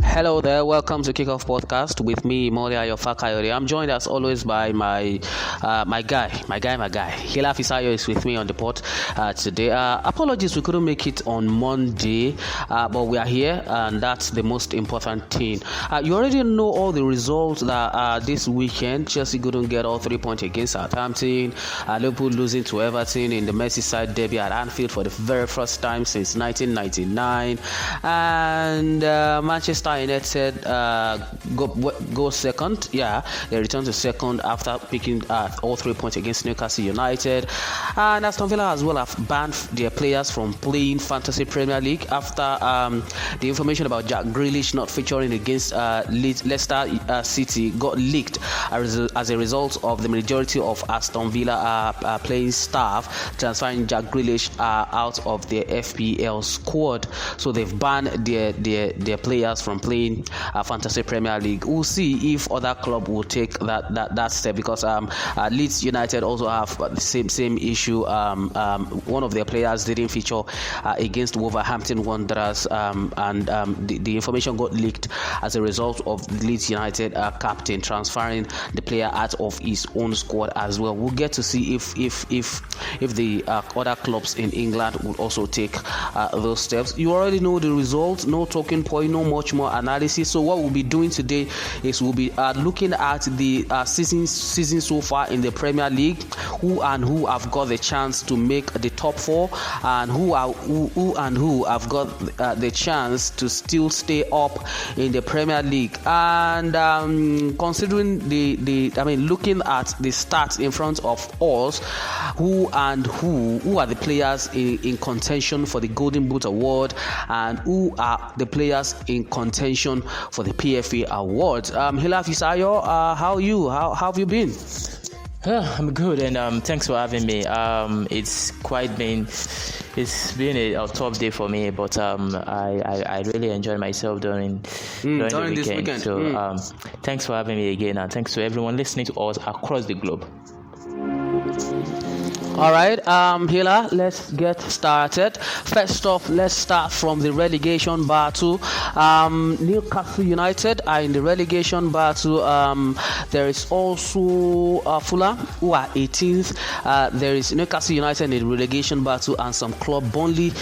Hello there, welcome to Kickoff Podcast with me, Molia Yofakayori. I'm joined as always by my guy. Hila Fisayo is with me on the pod today. Apologies, we couldn't make it on Monday, but we are here, and that's the most important thing. You already know all the results that this weekend. Chelsea couldn't get all 3 points against Southampton. Liverpool losing to Everton in the Merseyside derby at Anfield for the very first time since 1999, and Manchester United go second. Yeah, they return to second after picking all 3 points against Newcastle United. And Aston Villa as well have banned their players from playing Fantasy Premier League after the information about Jack Grealish not featuring against Leicester City got leaked as a result of the majority of Aston Villa playing staff transferring Jack Grealish out of their FPL squad. So they've banned their players from playing Fantasy Premier League. We'll see if other club will take that step, because Leeds United also have the same issue. One of their players didn't feature against Wolverhampton Wanderers, and the information got leaked as a result of Leeds United captain transferring the player out of his own squad as well. We'll get to see if the other clubs in England will also take those steps. You already know the results, no talking point, no much more analysis. So what we'll be doing today is we'll be looking at the season so far in the Premier League, who have got the chance to make the top four, and who have got the chance to still stay up in the Premier League. And considering looking at the stats in front of us, who are the players in contention for the Golden Boot Award, and who are the players in contention for the PFA Awards. Hila Fisayo, how are you? How have you been? I'm good, and thanks for having me. It's been a tough day for me, but I really enjoy myself during the weekend. So thanks for having me again, and thanks to everyone listening to us across the globe. All right, Hila, let's get started. First off, let's start from the relegation battle. Newcastle United are in the relegation battle. There is also Fulham, who are 18th. There is Newcastle United in the relegation battle, and some club Burnley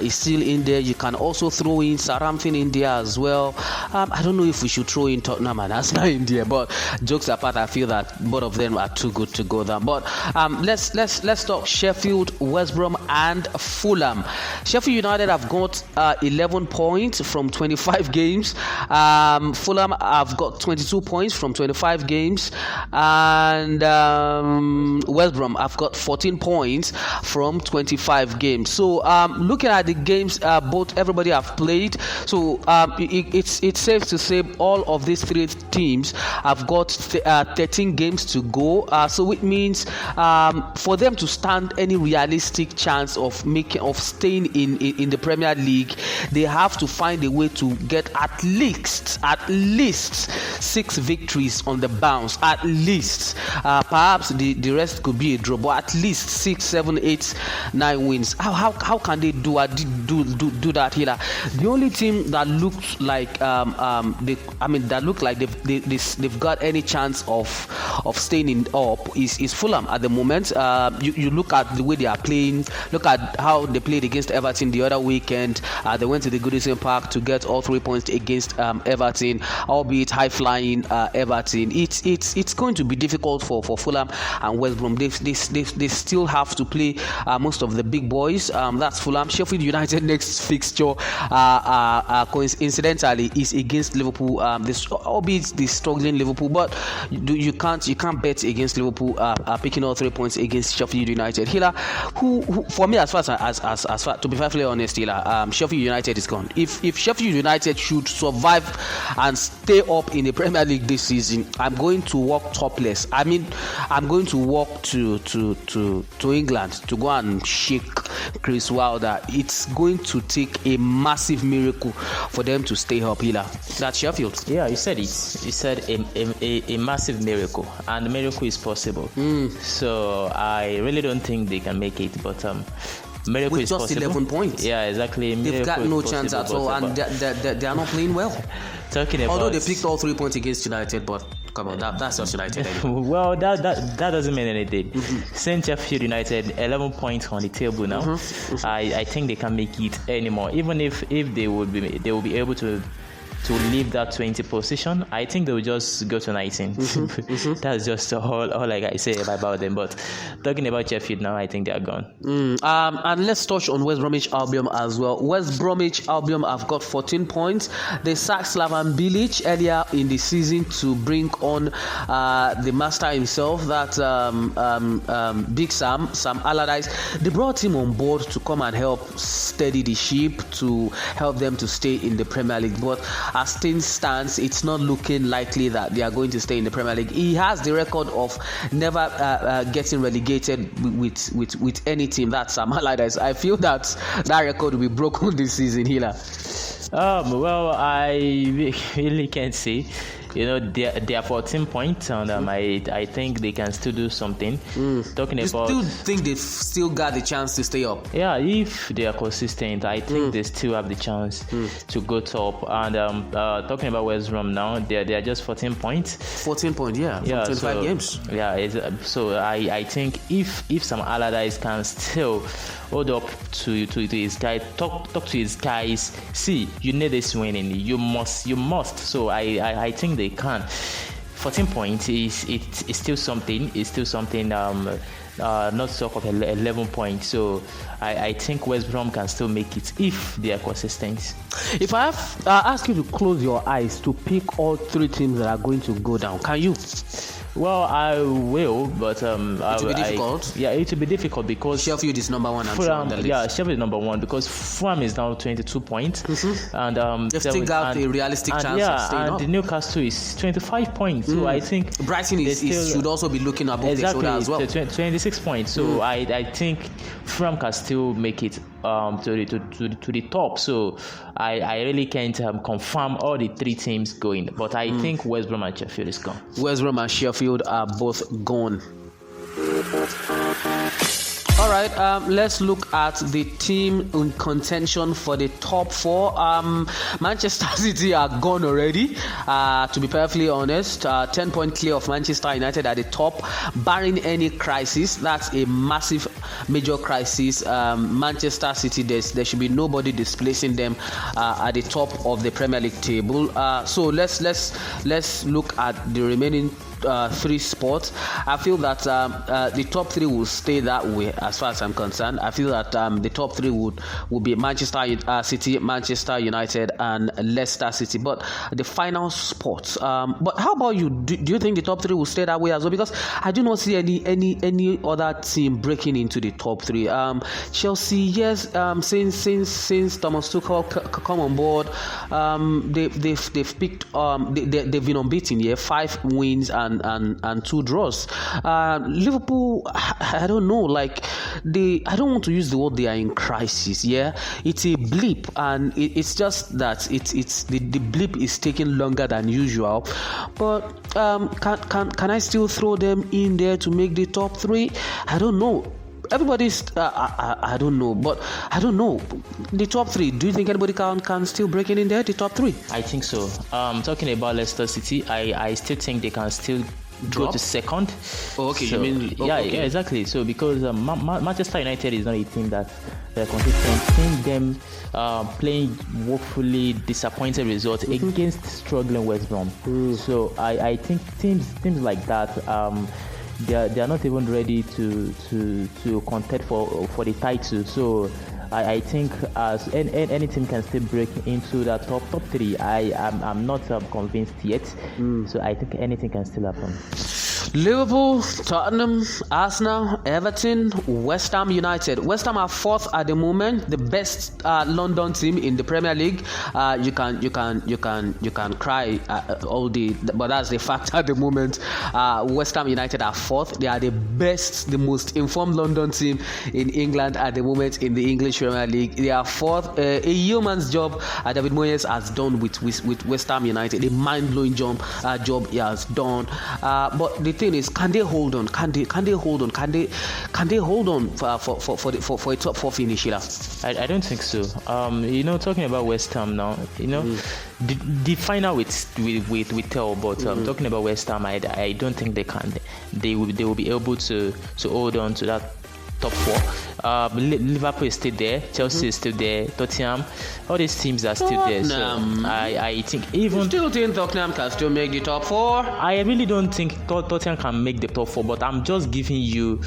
is still in there. You can also throw in Southampton in there as well. I don't know if we should throw in Tottenham and Arsenal in there, but jokes apart, I feel that both of them are too good to go down. But let's talk Sheffield, West Brom, and Fulham. Sheffield United have got 11 points from 25 games. Fulham have got 22 points from 25 games, and West Brom have got 14 points from 25 games. So looking at the games everybody have played, so it's safe to say all of these three teams have got 13 games to go. So it means for them to stand any realistic chance of staying in the Premier League, they have to find a way to get at least 6 victories on the bounce. At least perhaps the rest could be a draw, but at least 6, 7, 8, 9 wins. How can they do that here? The only team that looks like they've got any chance of staying up is Fulham at the moment. You look at the way they are playing. Look at how they played against Everton the other weekend. They went to the Goodison Park to get all 3 points against Everton, albeit high flying Everton. It's going to be difficult for Fulham and West Brom. They still have to play most of the big boys. That's Fulham. Sheffield United next fixture coincidentally is against Liverpool. Albeit the struggling Liverpool, but you can't bet against Liverpool picking all 3 points against Sheffield United. Hila, who for me, as far to be perfectly honest, Hila, Sheffield United is gone. If Sheffield United should survive and stay up in the Premier League this season, I'm going to walk topless. I mean, I'm going to walk to England to go and shake Chris Wilder. It's going to take a massive miracle for them to stay up, Hila. That's Sheffield. Yeah, you said it. You said a massive miracle, and the miracle is possible. So I really don't think they can make it, but miracle with is just possible. 11 points. Yeah, exactly. They've got no chance at all, and they are not playing well. Although they picked all 3 points against United, but come on, that's just United anyway. Well, that doesn't mean anything. St. Sheffield United 11 points on the table now. I think they can make it anymore. Even if they will be able to leave that 20 position, I think they will just go to 19. That's just all I can say about them. But talking about Sheffield now, I think they are gone. And let's touch on West Bromwich Albion as well. West Bromwich Albion have got 14 points. They sacked Slaven Bilic earlier in the season to bring on the master himself, that Big Sam Allardyce. They brought him on board to come and help steady the ship, to help them to stay in the Premier League. But as things stands, it's not looking likely that they are going to stay in the Premier League. He has the record of never getting relegated with any team. That's Sam Allardyce. I feel that record will be broken this season, Hila. Well, I really can't say. They are 14 points, and I think they can still do something. Talking you about, still think they've still got the chance to stay up? Yeah, if they are consistent, I think they still have the chance to go top. And talking about West Brom now, they are just 14 points. 14 points, yeah, from 25 games. Yeah, so I think if Sam Allardyce can still hold up to his guys, talk to his guys. See, you need this winning. You must. So I think they can. 14 points is still something. It's still something. Not talk of 11 points. So I think West Brom can still make it if they are consistent. If I ask you to close your eyes to pick all 3 teams that are going to go down, can you? Well, I will, but it will be difficult. It will be difficult because Sheffield is number 1 and Fulham, on the list. Yeah, Sheffield is number 1 because Fulham is now 22 points, and they've still got a realistic chance of staying up. And the Newcastle is 25 points, so I think Brighton should also be looking above the shoulder as well. 26 points, so I think Fulham can still make it to the top. So I really can't confirm all the 3 teams going, but I think West Brom and Sheffield is gone. West Brom and Sheffield are both gone. All right, let's look at the team in contention for the top 4. Manchester City are gone already. To be perfectly honest, 10 point clear of Manchester United at the top, barring any crisis. That's a massive, major crisis. Manchester City, there should be nobody displacing them at the top of the Premier League table. So let's look at the remaining 3 spots. I feel that the top 3 will stay that way as far as I'm concerned. I feel that the top 3 would be Manchester City, Manchester United, and Leicester City. But the final spot. But how about you? Do you think the top 3 will stay that way as well? Because I do not see any other team breaking into the top 3. Chelsea, yes. Since Thomas Tuchel come on board, they've picked. They've been unbeaten. Yeah, 5 wins and 2 draws. Liverpool, I don't know. Like I don't want to use the word they are in crisis. Yeah, it's a blip, and it's just that it's the blip is taking longer than usual. But can I still throw them in there to make the top 3? I don't know. Everybody's I don't know, but I don't know the top 3. Do you think anybody can still break in there, the top 3? I think so. Talking about Leicester City, I still think they can still go to second. Oh, okay. So, you mean yeah, exactly. So because Manchester United is not a team that they're consistent. Seeing them playing woefully disappointing results against struggling West Brom. So I think teams like that. They are not even ready to contest for the title. So I think as any team can still break into that top 3. I'm not convinced yet. So I think anything can still happen. Liverpool, Tottenham, Arsenal, Everton, West Ham United. West Ham are fourth at the moment, the best London team in the Premier League. You can cry all day, but that's the fact at the moment. West Ham United are fourth. They are the best, the most informed London team in England at the moment in the English Premier League. They are fourth. A yeoman's job David Moyes has done with West Ham United. A mind-blowing job he has done. But the thing is, can they hold on? Can they hold on? Can they hold on for a top four finish? I don't think so. Talking about West Ham now, the final with tell, but talking about West Ham, I don't think they can. They will be able to hold on to that top four. Liverpool is still there, Chelsea is still there, Tottenham, all these teams are still there. So I think even still think Tottenham can still make the top four. I really don't think Tottenham can make the top four, but I'm just giving you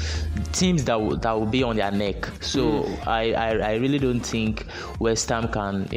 teams that will be on their neck. So I really don't think West Ham can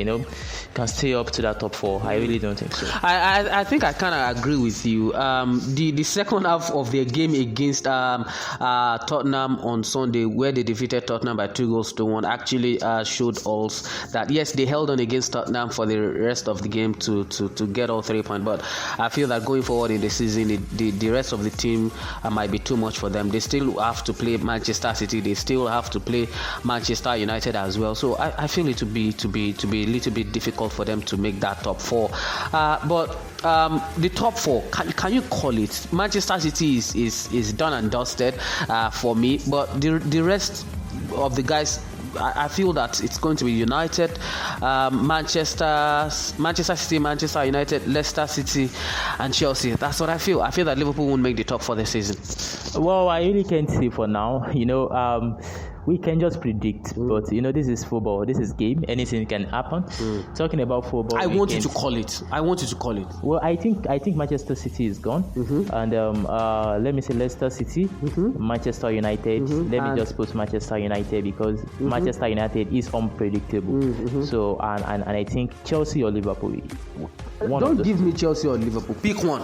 stay up to that top four. I really don't think so. I think I kind of agree with you. The second half of their game against Tottenham on Sunday, where they defeated Tottenham by 2-1, actually showed us that yes, they held on against Tottenham for the rest of the game to get all 3 points. But I feel that going forward in the season, the rest of the team might be too much for them. They still have to play Manchester City. They still have to play Manchester United as well. So I feel it to be a little bit difficult for them to make that top four. But the top four, can you call it? Manchester City is done and dusted for me, but the rest of the guys, I feel that it's going to be United, Manchester City, Manchester United, Leicester City, and Chelsea. That's what I feel. I feel that Liverpool won't make the top for this season. Well, I really can't say for now. We can just predict, but this is football. This is game. Anything can happen. Talking about football, I want you to call it. Well, I think Manchester City is gone, and let me say Leicester City, Manchester United. Let me just put Manchester United because Manchester United is unpredictable. So and I think Chelsea or Liverpool. Don't give me Chelsea or Liverpool. Pick one.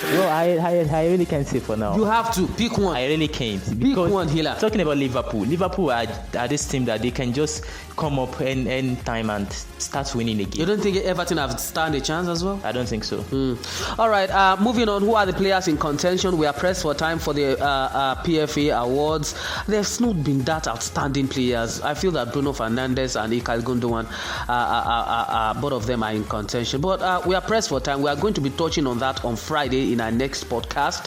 Well, I really can't say for now. You have to pick one. I really can't. Pick one, Hila. Talking about Liverpool are this team that they can just come up any time and start winning again. You don't think Everton have stand a chance as well? I don't think so. All right. Moving on. Who are the players in contention? We are pressed for time for the PFA awards. There's not been that outstanding players. I feel that Bruno Fernandes and Ilkay Gundogan, both of them are in contention. But we are pressed for time. We are going to be touching on that on Friday in our next podcast.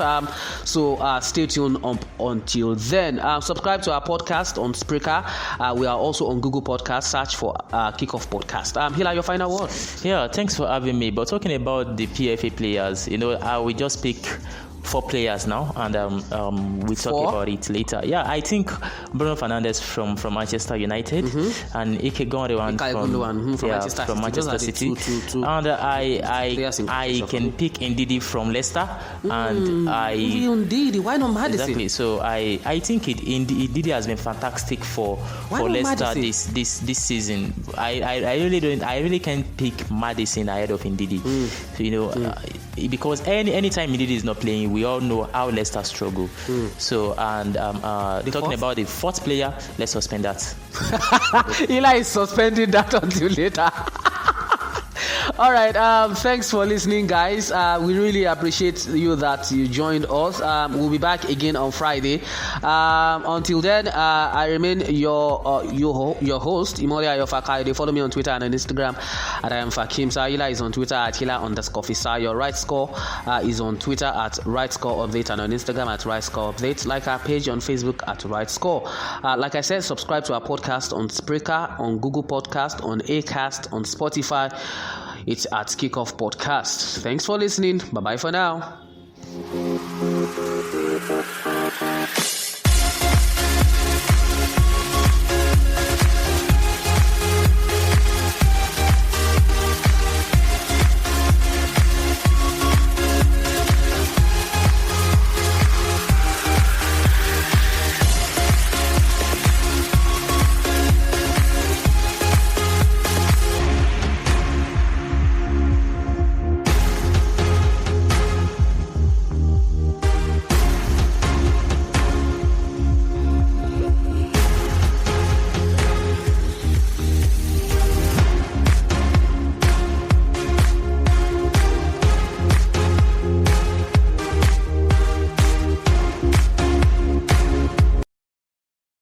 So stay tuned until then. Subscribe to our podcast on Spreaker. We are also on Google Podcast. Search for Kickoff Podcast. Hila, your final word. Yeah, thanks for having me. But talking about the PFA players, I will just pick 4 players now, and we'll talk about it later. Yeah, I think Bruno Fernandes from Manchester United, and Ilkay Gundogan from Manchester City. And I can pick Ndidi from Leicester, and Ndidi, why not Madison? Exactly. So I think Ndidi has been fantastic for Leicester this season. I really can't pick Madison ahead of Ndidi. Because anytime Ndidi is not playing, we all know how Leicester struggle. So, and talking about the 4th player, let's suspend that. Eli is suspending that until later. All right. Thanks for listening, guys. We really appreciate you that you joined us. We'll be back again on Friday. Until then, I remain your host, Imole Ayofaka. They follow me on Twitter and on Instagram at I am Fakim. Sahila is on Twitter at Hila_Fisa. Your Right Score is on Twitter at Right Score Update and on Instagram at Right Score Update. Like our page on Facebook at Right Score. Like I said, subscribe to our podcast on Spreaker, on Google Podcast, on Acast, on Spotify. It's at Kickoff Podcast. Thanks for listening. Bye-bye for now.